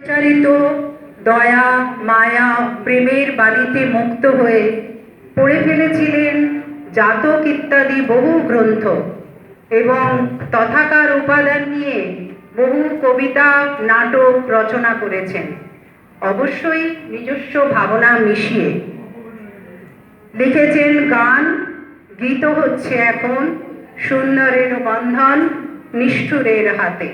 চারিত দয়া মায়া প্রেমের বাণীতে মুক্ত হয়ে পড়ে ফেলেছিলেন জাতক ইত্যাদি বহু গ্রন্থ এবং তথাকার উপাদান নিয়ে বহু কবিতা নাটক রচনা করেছেন, অবশ্যই নিজস্ব ভাবনা মিশিয়ে লিখেছেন গান। গীত হচ্ছে এখন সুন্দরের বন্ধন নিষ্ঠুরের হাতে।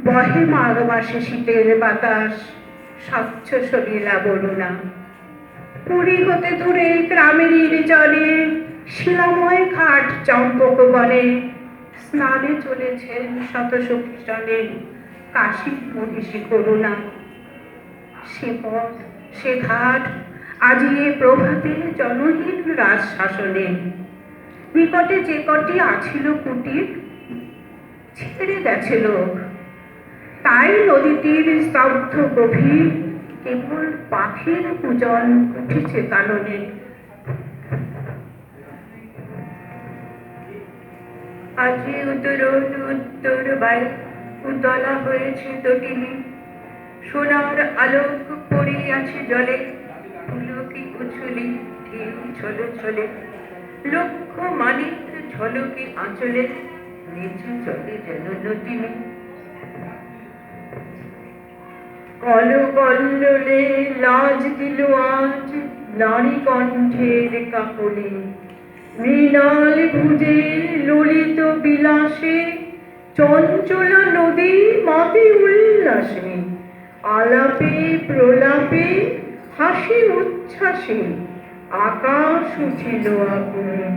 বহে মাঘ মাসে শীতের বাতাস, স্বচ্ছ সলিলা বরুণা। পুরী হতে দূরে গ্রামের জলে শিলাময় ঘাট চম্পক বনে স্নানে চলেছেন শত সখী জনে কাশী মহিষী করুণা। সে পথ সে ঘাট আজিয়ে প্রভাতে জনহীন রাজ শাসনে। নিকটে যে কটি আছিল কুটির ছেড়ে গেছে লোক, তাই নদীটির স্তব্ধ গভীর কেবল পাখির পূজন উঠেছে কাননে। আজি উত্তর বায়ু উতলা হয়েছে তটিনী, সোনার আলোক পড়িয়াছে জলে, পুলকি উছুলি ঢেউ ছলে ছলে, লক্ষ মানিক ঝলকে আঁচলে নিচে চলে যেন নটিনী। কলকল্লোলে লাজ দিল আজ নারী কণ্ঠের কাকলি, মৃণাল ভুজে ললিত বিলাসে চঞ্চল নদী মাতে উল্লাসে, আলাপে প্রলাপে হাসি উচ্ছ্বাসে আকাশ উঠিল আগুন।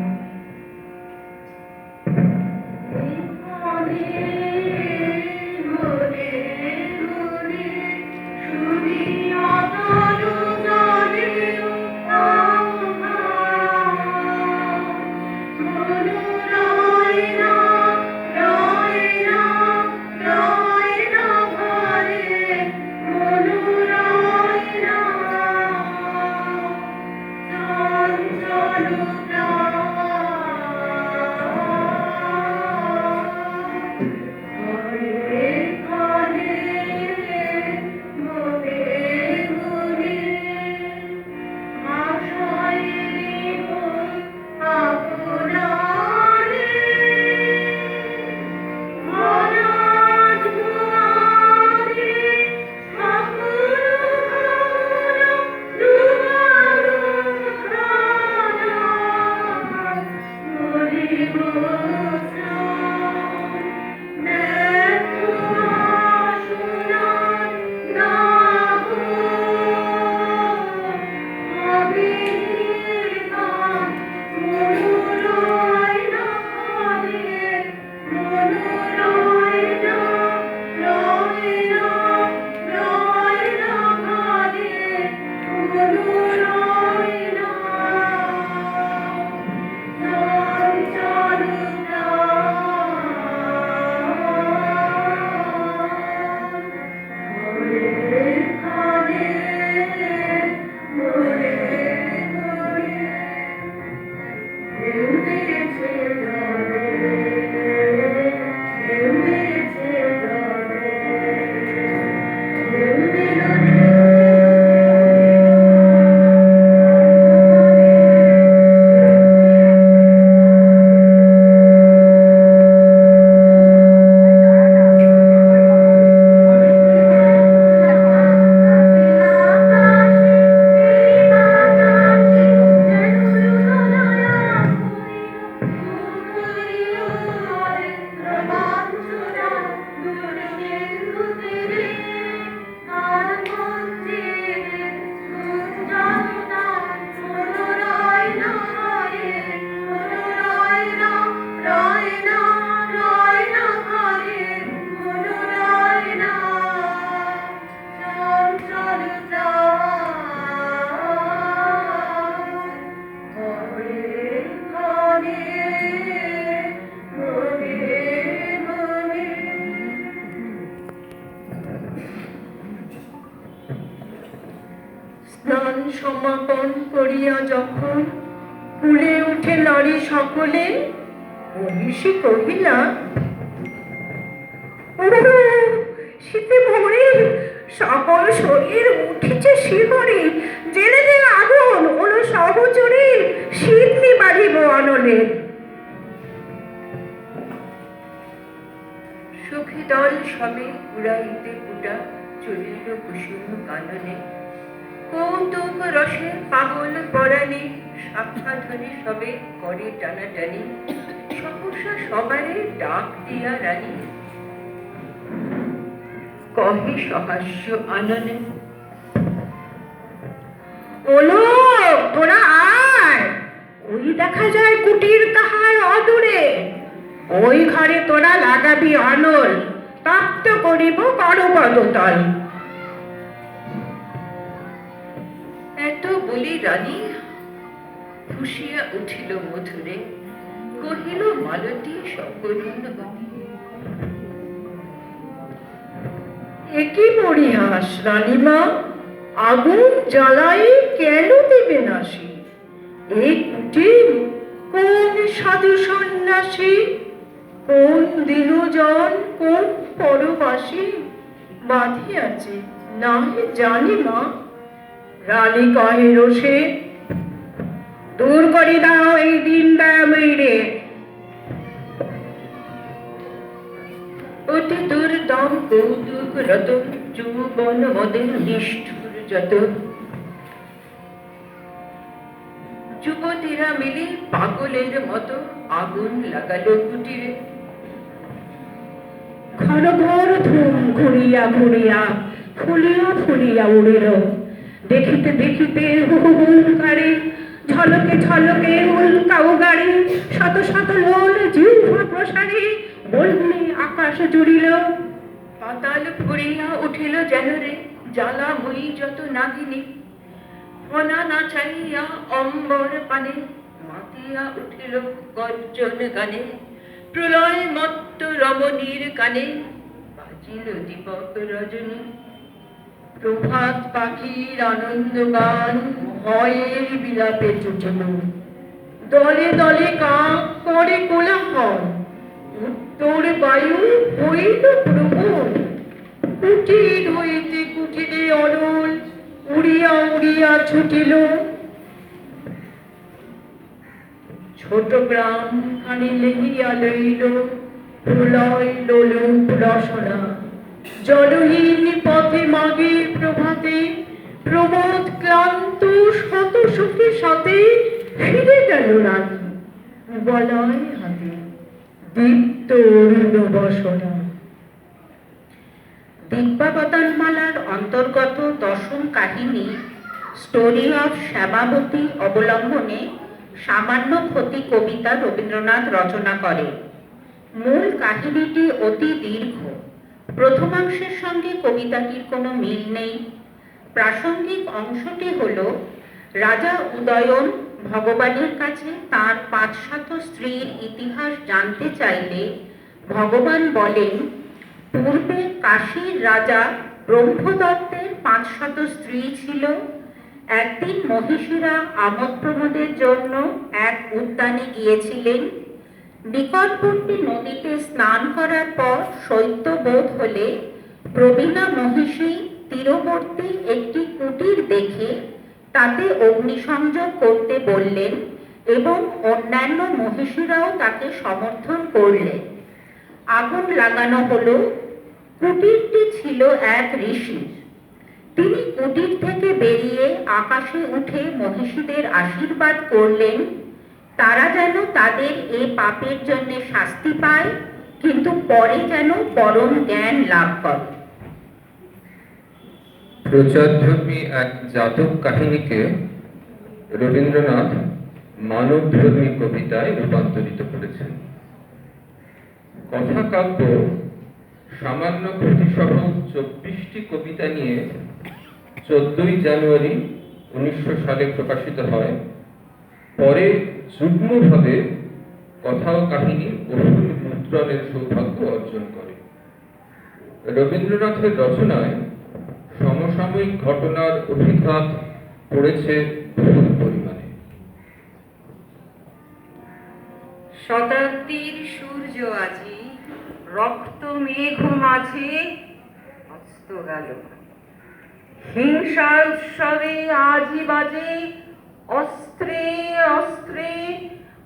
স্নান সমাপন করিয়া যখন কুলে উঠে নারী সকলে, মহিষী কহিলা, শীতে ভরে সকল শরীর উঠিছে শিহরে, জেলে যে আগুন ওর সহচরে শীত নিবারিব অনলে। সখী দল সবে উড়াইতে উড়া চলিল কুসুম কাননে, কৌতুক রসে পাগল পরাণে শাখা ধরে সবে করে টানাটানি, সহসা সবারে ডাক দিয়া রানী, কহে সহাস্য আননে, ওলো তোরা আয়, ওই দেখা যায় কুটির তাহার অদূরে, ওই ঘরে তোরা লাগাবি অনল, তপ্ত করিব করপদতল। এত বলি রানী খুশিয়া উঠিল মধুরে, কহিল মালতী সকরুণ বাণী। একই পরিহাস রানীমা, আগুন জ্বালাই কেন দেবে নাসি, এই কুটির কোন সাধু সন্ন্যাসী, কোন দিনজন কোন পরবাসী বাঁধিয়াছে নাহি জানি মা। রানী কহে রোষে, দূর করি দাও এই দিন ব্যামীরে, অতি দুর্দম কৌতুক রত যৌবন মদের নিষ্ঠুর যত, যুবতীরা মিলে পাগলের মতো আগুন লাগালো কুটিরে। ঘনঘোর ধূম ঘুরিয়া ঘুরিয়া ফুলিয়া ফুলিয়া উড়িল, দেখিতে দেখিতে হুহুকারে ঝলকে ঝলকে উল্কাও গাড়ি, শত শত লোল জিহ্বা প্রসারে বললে আকাশ জুড়িল। পাতাল ফুরিয়া উঠিল যেন রে জ্বালা মই যত নাগিনী, ফনা না চাইয়া অম্বর পানে মাতিয়া উঠিল গর্জন গানে, প্রলয় মত্ত রমণীর কানে বাজিল দীপক রজনী। প্রভাত পাখির আনন্দ গান ভয়ের বিলাপে চুটিল, দলে দলে কাক করে কোলাহল, উত্তর বায়ু হইল প্রবল, কুটির হইতে কুটিরে অনল উড়িয়া উড়িয়া ছুটিল। ছোট গ্রাম খানি লেহিয়া লইল প্রলয় লোলুপ রসনা, জলহীন পথে মাগে প্রভাতে প্রমোদ ক্লান্ত শত সুখে সাথে ফিরে গেল রানী বলয় হাতে দীপ্ত অরুণ বসনা। দিব্যাবতারমালার অন্তর্গত দশম কাহিনী স্টোরি অফ শ্যামাবতী অবলম্বনে সামান্য ক্ষতি কবিতা রবীন্দ্রনাথ রচনা করেন। মূল কাহিনীটি অতি দীর্ঘ, প্রথমাংশের সঙ্গে কবিতাটির কোনো মিল নেই। প্রাসঙ্গিক অংশটি হল, রাজা উদয়ন ভগবানের কাছে তাঁর ৫০০ স্ত্রীর ইতিহাস জানতে চাইলে ভগবান বলেন, পূর্বে কাশীর রাজা ব্রহ্মদত্তের ৫০০ স্ত্রী ছিল। একদিন মহিষীরা আমোদ প্রমোদের জন্য এক উদ্যানে গিয়েছিলেন। নিকটবর্তী নদীতে স্নান করার পর শৈত্য বোধ হলে প্রবীণা মহিষী তীরবর্তী একটি কুটির দেখে তাতে অগ্নিসংযোগ করতে বললেন এবং অন্যান্য মহিষীরাও তাকে সমর্থন করলেন। আগুন লাগানো হলো। কুটিরটি ছিল এক ঋষির। তিনি কুটির থেকে বেরিয়ে আকাশে উঠে মহিষীদের আশীর্বাদ করলেন তারা যেন তাদের এই পাপের জন্য শাস্তি পায়, কিন্তু পরে যেন পরম জ্ঞান লাভ করে। প্রচারধর্মী এক জাতক কাহিনীকে রবীন্দ্রনাথ মানবধর্মী কবিতায় রূপান্তরিত করেছেন। কথাকাব্য সামান্য ক্ষতিসহ ২৪টি কবিতা নিয়ে ১৪ই জানুয়ারি ১৯০০ সালে প্রকাশিত হয়। পরে যুগ্মভাবে কথা ও কাহিনী বহুল মুদ্রণের সৌভাগ্য অর্জন করে। রবীন্দ্রনাথের রচনায় সমসাময়িক ঘটনার অভিঘাত পড়েছে বহুল পরিমাণে। শতাব্দীর সূর্য আজি রক্ত মেঘ মাঝে অস্ত গেল, হিংসা উৎসবে আজি বাজে অস্ত্রে অস্ত্রে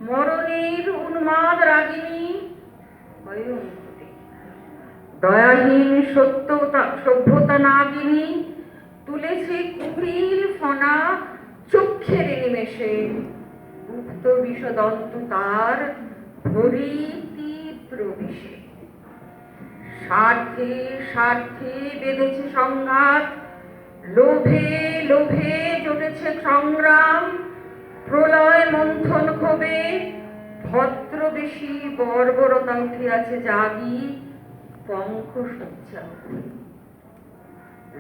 মরণের উন্মাদ রাগিনী ভয়ঙ্করী। দয়াহীন সভ্যতা নাগিনী তুলেছে কুটিল ফনা চক্ষের নিমেষে, গুপ্ত বিষদন্ত তার ভরি তীব্র বিষে। স্বার্থে স্বার্থে বেঁধেছে সংঘাত, লোভে লোভে জটেছে সংগ্রাম, প্রলয় মন্থন ক্ষোভে ভদ্রবেশী বর্বরতা উঠিয়াছে জাগি পঙ্খ সজ্জা।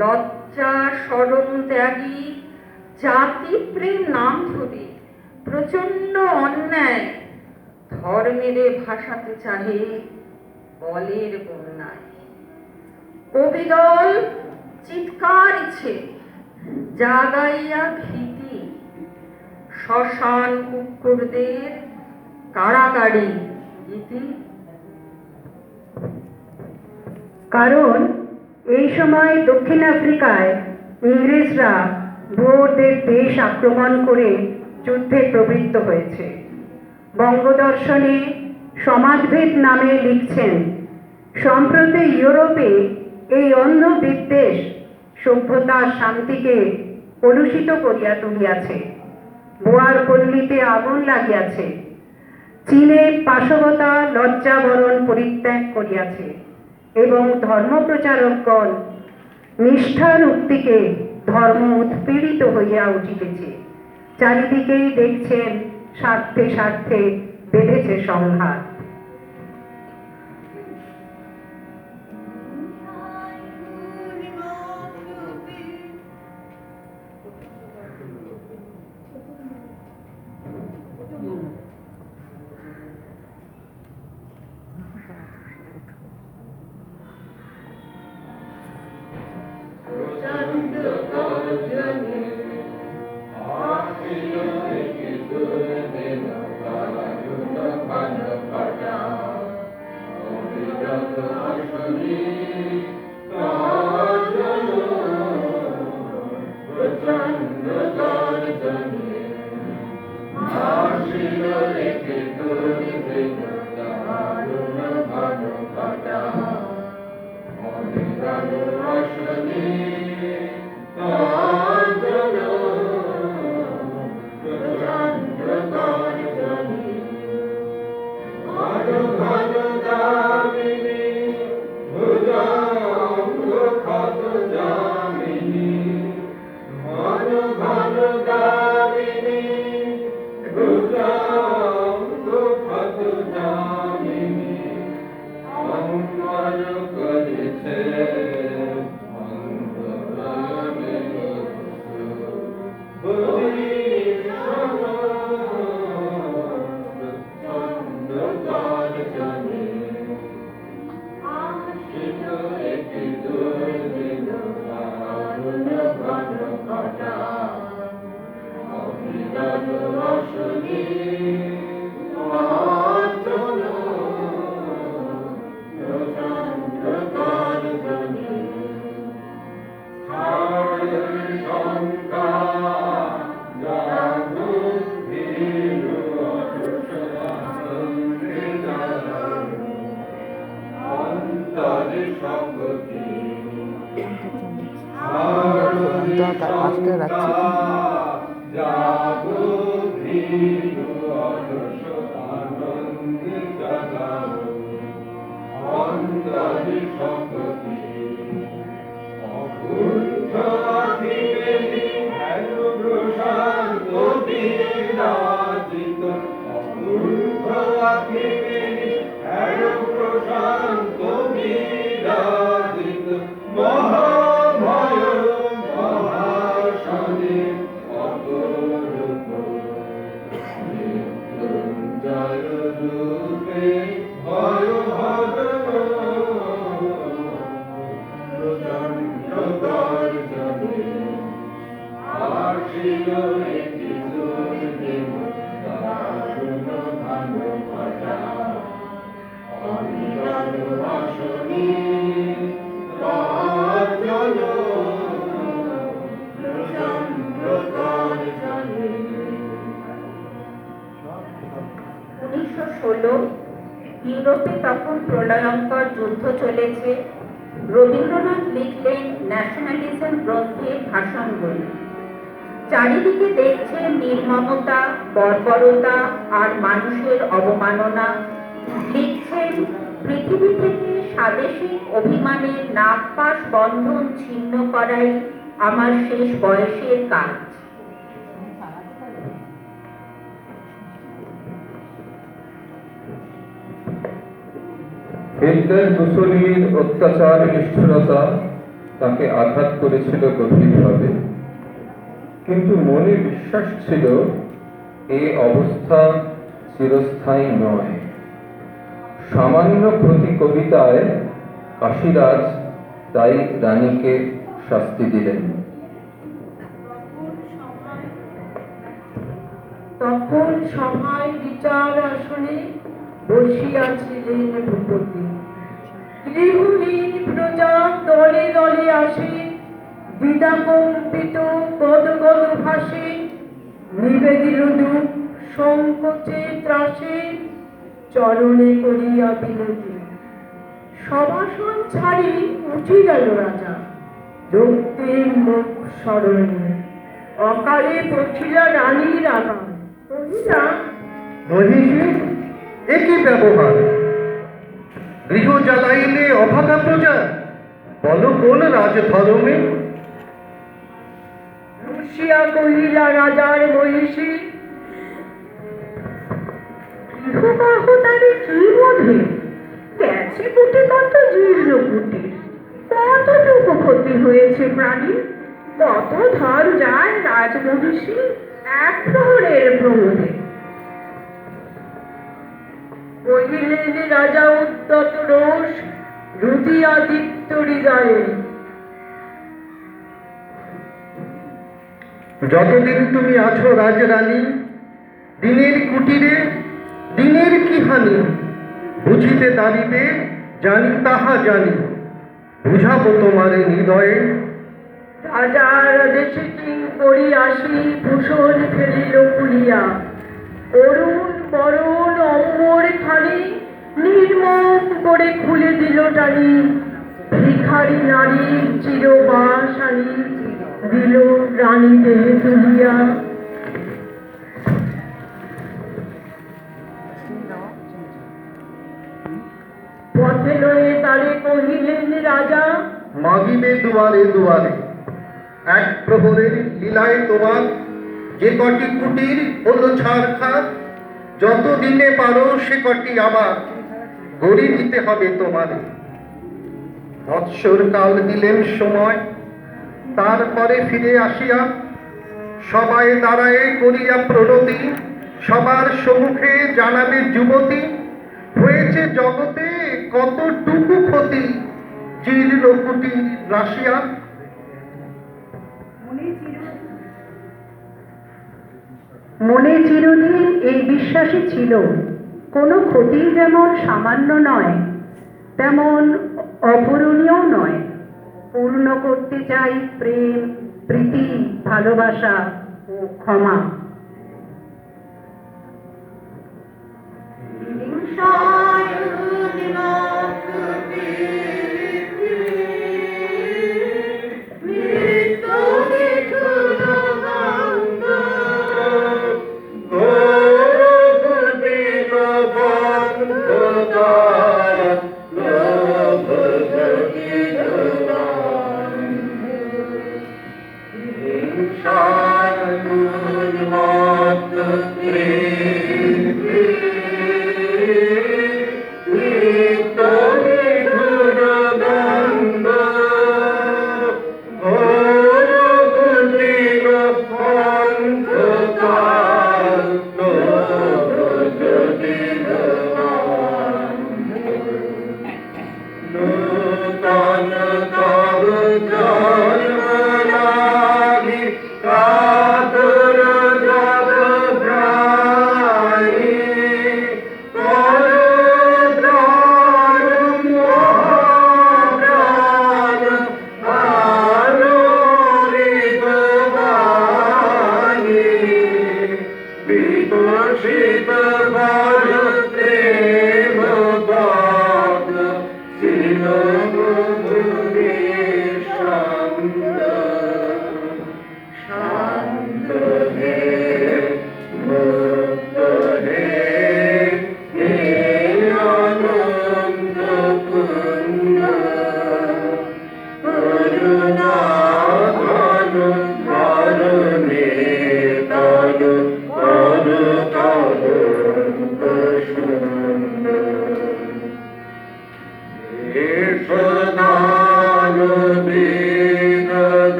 লজ্জা শরম ত্যাগী জাতি প্রেম নাম ধরে প্রচন্ড অন্যায় ধর্মের ভাসাতে চাহে বলের বন্যায়। কবিদল চিৎকার ইচ্ছে জাগাইয়া ভীতি, শ্মশান কুকুরদের কাড়াকাড়ি গীতি। কারণ এই সময় দক্ষিণ আফ্রিকায় ইংরেজরা ভোরদের দেশ আক্রমণ করে যুদ্ধে প্রবৃত্ত হয়েছে। বঙ্গদর্শনে সমাজভেদ নামে লিখছেন, সম্প্রতি ইউরোপে এই অন্য বিদ্বেষ সভ্যতা শান্তিকে কলুষিত করিয়া তুলিয়াছে, বোয়ার পল্লীতে আগুন লাগিয়াছে, চীনে পাশবতা লজ্জাবরণ পরিত্যাগ করিয়াছে এবং ধর্মপ্রচারকগণ নিষ্ঠার উক্তিকে ধর্ম উৎপীড়িত হইয়া উঠিতেছে। চারিদিকেই দেখছেন স্বার্থে স্বার্থে বেঁধেছে সংঘাত। তার পাশটা রাখছি। ইউরোপে তখন প্রলয়ঙ্কর যুদ্ধ চলেছে। রবীন্দ্রনাথ লিখলেন ন্যাশনালিজম গ্রন্থের ভাষণগুলি। চারিদিকে দেখছেন নির্মমতা, বর্বরতা আর মানুষের অবমাননা। লিখছেন পৃথিবী থেকে স্বাদেশিক অভিমানের নাগপাশ বন্ধন ছিন্ন করাই আমার শেষ বয়সের কাজ। হিটলার মুসোলিনির অত্যাচার নিষ্ঠুরতা তাকে আঘাত করেছিল গভীরভাবে, কিন্তু মনে বিশ্বাস ছিল এই অবস্থা চিরস্থায়ী নয়। সামান্য প্রতি কবিতায় কাশিরাজ তাই রানীকে শাস্তি দিলেন। তখন সভায় বিচার আসনে বসিয়াছিলেন ভূপতি। গৃহহীন প্রজা দলে দলে আসে, দ্বিধাকম্পিত গদগদ ভাসে, নিবেদিল দুঃখ সংকোচে ত্রাসে, চরণে করিয়া বিনতি। সভাসন ছাড়ি উঠি গেল রাজা, রক্তিম মুখ স্মরণে। অকালে পড়ছিলা রানীর আগাম, কহিলা মহিষী, একই ব্যবহার। গৃহ জ্বালাইলে অভাগা প্রজা, বলো কোন রাজধর্মে? রুশিয়া কহিলা রাজার মহিষী, গৃহবাহ তারে কি বোধে? গেছে কুটি কত জীর্ণ কুটি, কতটুকু ক্ষতি হয়েছে প্রাণী, কত ধর যায় রাজমহিষী এক প্রহরের প্রমোদে। কহিলেন রাজা উদ্যত রোষ, রুদিয়াদিত্য হৃদয়ে, যতদিন তুমি আছো রাজরানী, দিনের কুটিরে দিনের কি হানি? বুঝিতে দাঁড়িবে জানি তাহা জানি, বুঝাবো তোমারে হৃদয়ে। রাজার দেশে কিং করি আসি, ভূষণ ফেলিল পুরিয়া। অরুণ বরণ অম্বর খানি, নির্মম করে খুলে দিল টানি। ভিখারি নারী চিরবাসানি, দিল রানী দেহে তুলিয়া। পথে লয়ে তারে কহিলেন রাজা, মাগিবে দুয়ারে দুয়ারে, এক প্রহরের লীলায় তোমার যে কটি কুটির হলো ছাড়খাড়, যত দিনে পারো সে কটি আবার গড়ি দিতে হবে তোমারে। বৎসর কাল দিলেন সময়, তারপরে ফিরে আসিয়া সবাই দাঁড়ায় করিয়া প্রণতি, সবার সম্মুখে জানাবে যুবতী, হয়েছে জগতে কতটুকু ক্ষতি, জীর্ণ কুটির রাশিয়া। মনে চিরদিন এই বিশ্বাসই ছিল, কোনো ক্ষতি যেমন সামান্য নয়, তেমন অপূরণীয় নয়। পূর্ণ করতে চাই প্রেম, প্রীতি, ভালোবাসা ও ক্ষমা। হিংসা